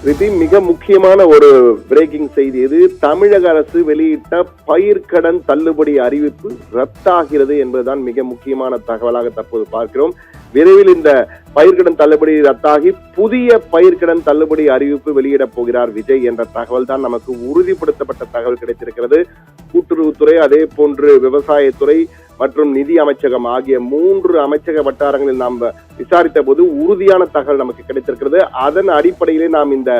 மிக முக்கியமான ஒரு பிரேக்கிங் செய்தி இது. தமிழக அரசு வெளியிட்ட பயிர்க்கடன் தள்ளுபடி அறிவிப்பு ரத்தாகிறது என்பதுதான் மிக முக்கியமான தகவலாக தற்போது பார்க்கிறோம். விரைவில் இந்த பயிர்க்கடன் தள்ளுபடி ரத்தாகி புதிய பயிர்க்கடன் தள்ளுபடி அறிவிப்பு வெளியிட போகிறார் விஜய் என்ற தகவல் தான் நமக்கு உறுதிப்படுத்தப்பட்ட தகவல் கிடைத்திருக்கிறது. கூட்டுறவுத்துறை, அதே போன்று விவசாயத்துறை மற்றும் நிதி அமைச்சகம் ஆகிய 3 அமைச்சக வட்டாரங்களில் நாம் விசாரித்த போது உறுதியான தகவல் நமக்கு கிடைத்திருக்கிறது. அதன் அடிப்படையிலே நாம் இந்த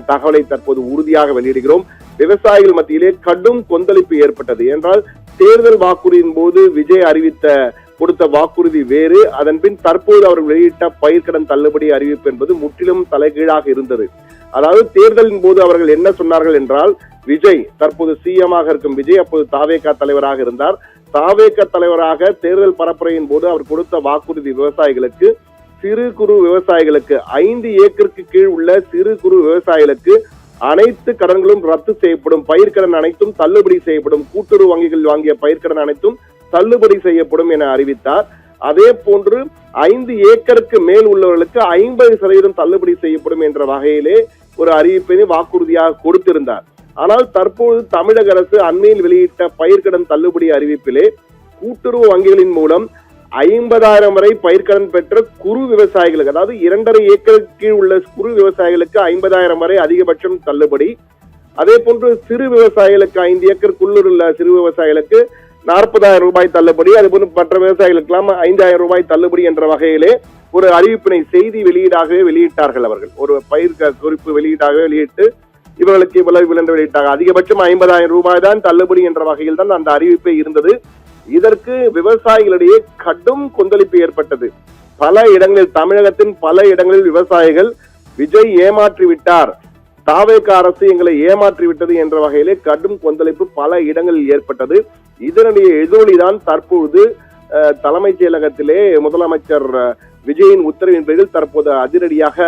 தகவலை தற்போது உறுதியாக வெளியிடுகிறோம். விவசாயிகள் மத்தியிலே கடும் கொந்தளிப்பு ஏற்பட்டது. என்றால் தேர்தல் வாக்குறுதியின் போது விஜய் கொடுத்த வாக்குறுதி வேறு, அதன் பின் தற்போது அவர்கள் வெளியிட்ட பயிர்க்கடன் தள்ளுபடி அறிவிப்பு என்பது முற்றிலும் தலைகீழாக இருந்தது. அதாவது தேர்தலின் போது அவர்கள் என்ன சொன்னார்கள் என்றால், விஜய் தற்போது சிஎம் இருக்கும் விஜய் அப்போது தாவேகா தலைவராக இருந்தார். தாவேகா தலைவராக தேர்தல் பரப்புரையின் போது அவர் கொடுத்த வாக்குறுதி விவசாயிகளுக்கு, சிறு குறு விவசாயிகளுக்கு 5 ஏக்கருக்கு கீழ் உள்ள சிறு குறு விவசாயிகளுக்கு அனைத்து கடன்களும் ரத்து செய்யப்படும், பயிர்க்கடன் அனைத்தும் தள்ளுபடி செய்யப்படும், கூட்டுறவு வங்கிகள் வாங்கிய பயிர்க்கடன் அனைத்தும் தள்ளுபடி செய்யப்படும் என அறிவித்தார். அதே போன்று 5 ஏக்கருக்கு மேல் உள்ளவர்களுக்கு 50% தள்ளுபடி செய்யப்படும் என்ற வகையிலே ஒரு அறிவிப்பினை வாக்குறுதியாக கொடுத்திருந்தார். ஆனால் தற்போது தமிழக அரசு அண்மையில் வெளியிட்ட பயிர்க்கடன் தள்ளுபடி அறிவிப்பிலே கூட்டுறவு வங்கிகளின் மூலம் 50,000 வரை பயிர்க்கடன் பெற்ற குறு விவசாயிகளுக்கு, அதாவது 2.5 ஏக்கருக்கு கீழ் உள்ள குறு விவசாயிகளுக்கு 50,000 வரை அதிகபட்சம் தள்ளுபடி. அதே போன்று சிறு விவசாயிகளுக்கு 5 ஏக்கருக்குள்ள உள்ள சிறு விவசாயிகளுக்கு 40,000 ரூபாய் தள்ளுபடி, அதுபோன்று மற்ற விவசாயிகளுக்கெல்லாம் 5,000 ரூபாய் தள்ளுபடி என்ற வகையிலே ஒரு அறிவிப்பினை செய்தி வெளியீடாகவே வெளியிட்டார்கள். அவர்கள் ஒரு பயிர் குறிப்பு வெளியீடாகவே வெளியிட்டு இவர்களுக்கு இவ்வளவு என்று வெளியிட்டாங்க. அதிகபட்சம் 50,000 ரூபாய் தான் தள்ளுபடி என்ற வகையில் தான் அந்த அறிவிப்பே இருந்தது. இதற்கு விவசாயிகளிடையே கடும் கொந்தளிப்பு ஏற்பட்டது. பல இடங்களில், தமிழகத்தின் பல இடங்களில் விவசாயிகள் விஜய் ஏமாற்றி விட்டார், தாவேகா அரசு எங்களை ஏமாற்றி விட்டது என்ற வகையிலே கடும் கொந்தளிப்பு பல இடங்களில் ஏற்பட்டது. இதனுடைய எதிரொலிதான் தற்பொழுது தலைமைச் செயலகத்திலே முதலமைச்சர் விஜயின் உத்தரவின் பேரில் தற்போது அதிரடியாக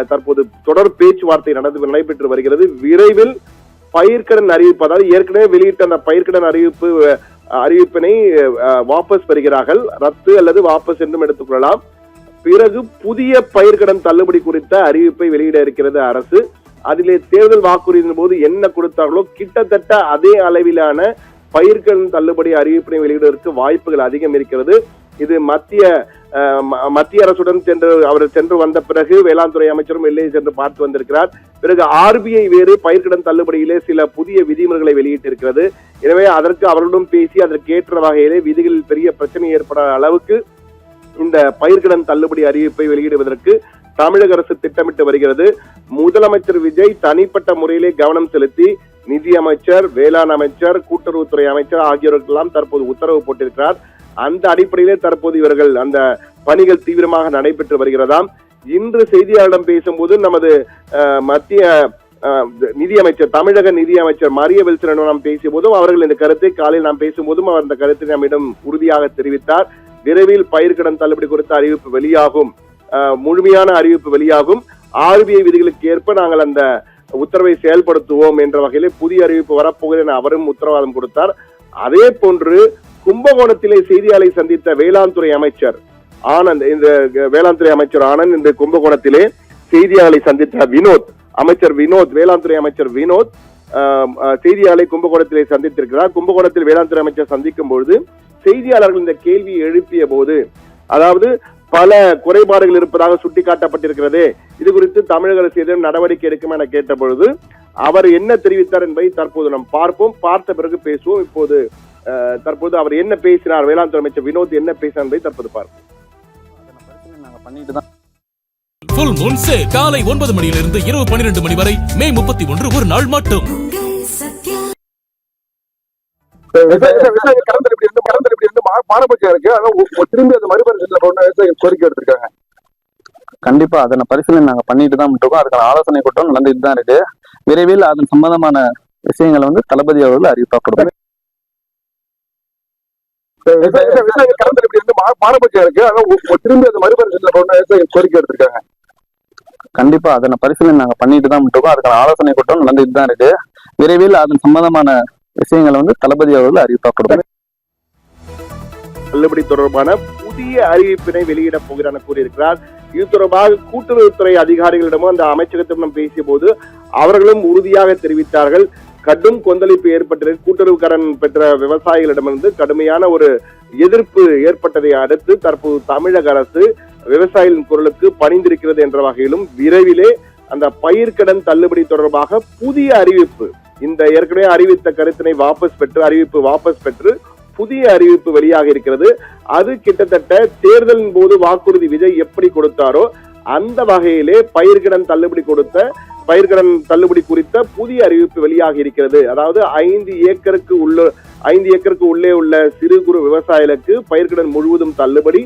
தற்போது தொடர் பேச்சுவார்த்தை நடைபெற்று வருகிறது. விரைவில் பயிர்க்கடன் அறிவிப்பு, அதாவது ஏற்கனவே வெளியிட்ட அந்த பயிர்க்கடன் அறிவிப்பினை வாபஸ் பெறுகிறார்கள். ரத்து அல்லது வாபஸ் என்றும் எடுத்துக்கொள்ளலாம். பிறகு புதிய பயிர்க்கடன் தள்ளுபடி குறித்த அறிவிப்பை வெளியிட இருக்கிறது அரசு. அதிலே தேர்தல் வாக்குறுதியின் போது என்ன கொடுத்தார்களோ கிட்டத்தட்ட அதே அளவிலான பயிர்க்கடன் தள்ளுபடி அறிவிப்பினை வெளியிடுவதற்கு வாய்ப்புகள் அதிகம் இருக்கிறது. இது மத்திய அரசுடன் அவர் சென்று வந்த பிறகு வேளாண் துறை அமைச்சரும் எல்லை சென்று பார்த்து வந்திருக்கிறார். பிறகு RBI வேறு பயிர்க்கடன் தள்ளுபடியிலே சில புதிய விதிமுறைகளை வெளியிட்டிருக்கிறது. எனவே அதற்கு அவர்களுடன் பேசி அதற்கு ஏற்ற வகையிலே விதிகளில் பெரிய பிரச்சனை ஏற்படாத அளவுக்கு இந்த பயிர்க்கடன் தள்ளுபடி அறிவிப்பை வெளியிடுவதற்கு தமிழக அரசு திட்டமிட்டு வருகிறது. முதலமைச்சர் விஜய் தனிப்பட்ட முறையிலே கவனம் செலுத்தி நிதி அமைச்சர், வேளாண் அமைச்சர், கூட்டுறவுத்துறை அமைச்சர் ஆகியோருக்கெல்லாம் தற்போது உத்தரவு போட்டிருக்கிறார். அந்த அடிப்படையிலே தற்போது இவர்கள் அந்த பணிகள் தீவிரமாக நடைபெற்று வருகிறதாம். இன்று செய்தியாளரிடம் பேசும்போது நமது மத்திய நிதியமைச்சர், தமிழக நிதியமைச்சர் மரிய வில்சனிடம் நாம் பேசிய போதும் அவர்கள் இந்த கருத்தை காலையில் நாம் பேசும்போதும் அவர் இந்த கருத்தை நம்மிடம் உறுதியாக தெரிவித்தார். விரைவில் பயிர்க்கடன் தள்ளுபடி குறித்த அறிவிப்பு வெளியாகும், முழுமையான அறிவிப்பு வெளியாகும். RBI விதிகளுக்கு ஏற்ப நாங்கள் அந்த உத்தரவை செயல்படுத்துவோம் என்ற வகையிலே புதிய அறிவிப்பு வரப்போகிறது என அவரும் உத்தரவாதம் கொடுத்தார். அதே போன்று கும்பகோணத்திலே செய்தியாளரை சந்தித்த வேளாண் துறை அமைச்சர் ஆனந்த், இந்த வேளாண் துறை அமைச்சர் ஆனந்த் இந்த கும்பகோணத்திலே செய்தியாளரை சந்தித்த வேளாண் துறை அமைச்சர் வினோத் செய்தியாளரை கும்பகோணத்திலே சந்தித்திருக்கிறார். கும்பகோணத்தில் வேளாண் துறை அமைச்சர் சந்திக்கும் பொழுது செய்தியாளர்கள் இந்த கேள்வியை எழுப்பிய போது, அதாவது பல குறைபாடுகள் இருப்பதாக சுட்டிக்காட்டப்பட்டிருக்கிறது, இது குறித்து தமிழக அரசு ஏதேனும் நடவடிக்கை எடுக்கும் என கேட்ட பொழுது அவர் என்ன தெரிவித்தார் என்பதை தற்போது நாம் பார்ப்போம். பார்த்த பிறகு பேசுவோம். இப்போது தற்போது அவர் என்ன பேசினார், வேளாண் துறை அமைச்சர் வினோத் என்ன பேசினார் என்பதை தற்போது பார்ப்போம். Full Moon Sale காலை 9 மணியிலிருந்து இரவு 12 மணி வரை மே 31 ஒரு நாள் மட்டும். கண்டிப்பா அதனை பரிசீலனை நாங்க பண்ணிட்டு தான் இருக்கோம். அதுக்கான ஆலோசனை கூட்டம் நடந்துட்டு தான் இருக்கு. விரைவில் அதன் சம்பந்தமான விஷயங்களை தளபதி அவர்கள் அறிவிப்பா கொடுப்பாங்க. கண்டிப்பா அதனை பரிசீலனை நாங்க பண்ணிட்டு தான் இருக்கோம். அதுக்கான ஆலோசனை கூட்டம் நடந்துட்டு தான் இருக்கு. விரைவில் அதன் சம்பந்தமான விஷயங்களை தளபதி அவர்கள் அறிவிப்பா கொடுப்பாங்க. தள்ளுபடி தொடர்பான புதிய அறிவிப்பினை வெளியிட போகிறார் கூறியிருக்கிறார். இது தொடர்பாக கூட்டுறவுத்துறை அதிகாரிகளிடமும் அந்த அமைச்சகத்திடம் பேசிய போது அவர்களும் உறுதியாக தெரிவித்தார்கள். கடும் கொந்தளிப்பு ஏற்பட்டது. கூட்டுறவு கடன் பெற்ற விவசாயிகளிடமிருந்து கடுமையான ஒரு எதிர்ப்பு ஏற்பட்டதை அடுத்து தற்போது தமிழக அரசு விவசாயிகளின் குரலுக்கு பணிந்திருக்கிறது என்ற வகையிலும் விரைவிலே அந்த பயிர்க்கடன் தள்ளுபடி தொடர்பாக புதிய அறிவிப்பு, இந்த ஏற்கனவே அறிவித்த கருத்தினை அறிவிப்பு வாபஸ் பெற்று புதிய அறிவிப்பு வெளியாக இருக்கிறது. அது கிட்டத்தட்ட தேர்தலின் போது வாக்குறுதி விஜய் எப்படி கொடுத்தாரோ அந்த வகையிலே பயிர்க்கடன் தள்ளுபடி குறித்த புதிய அறிவிப்பு வெளியாக இருக்கிறது. அதாவது 5 ஏக்கருக்கு உள்ளே உள்ள சிறு குறு விவசாயிகளுக்கு பயிர்க்கடன் முழுவதும் தள்ளுபடி,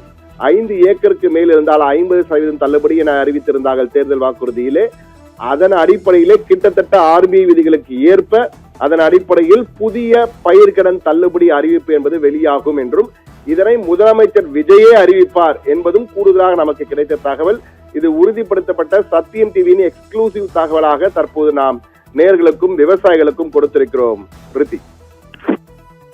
5 ஏக்கருக்கு மேல் இருந்தால் 50% தள்ளுபடி என அறிவித்திருந்தார்கள் தேர்தல் வாக்குறுதியிலே. அதன் அடிப்படையிலே கிட்டத்தட்ட RBI விதிகளுக்கு ஏற்ப அதன் அடிப்படையில் புதிய பயிர்க்கடன் தள்ளுபடி அறிவிப்பு என்பது வெளியாகும் என்றும் இதனை முதலமைச்சர் விஜயே அறிவிப்பார் என்பதும் கூடுதலாக நமக்கு கிடைத்த தகவல். இது உறுதிப்படுத்தப்பட்ட சத்தியம் டிவியின் எக்ஸ்க்ளூசிவ் தகவலாக தற்போது நாம் நேயர்களுக்கும் விவசாயிகளுக்கும் கொடுத்திருக்கிறோம். பிரித்தி.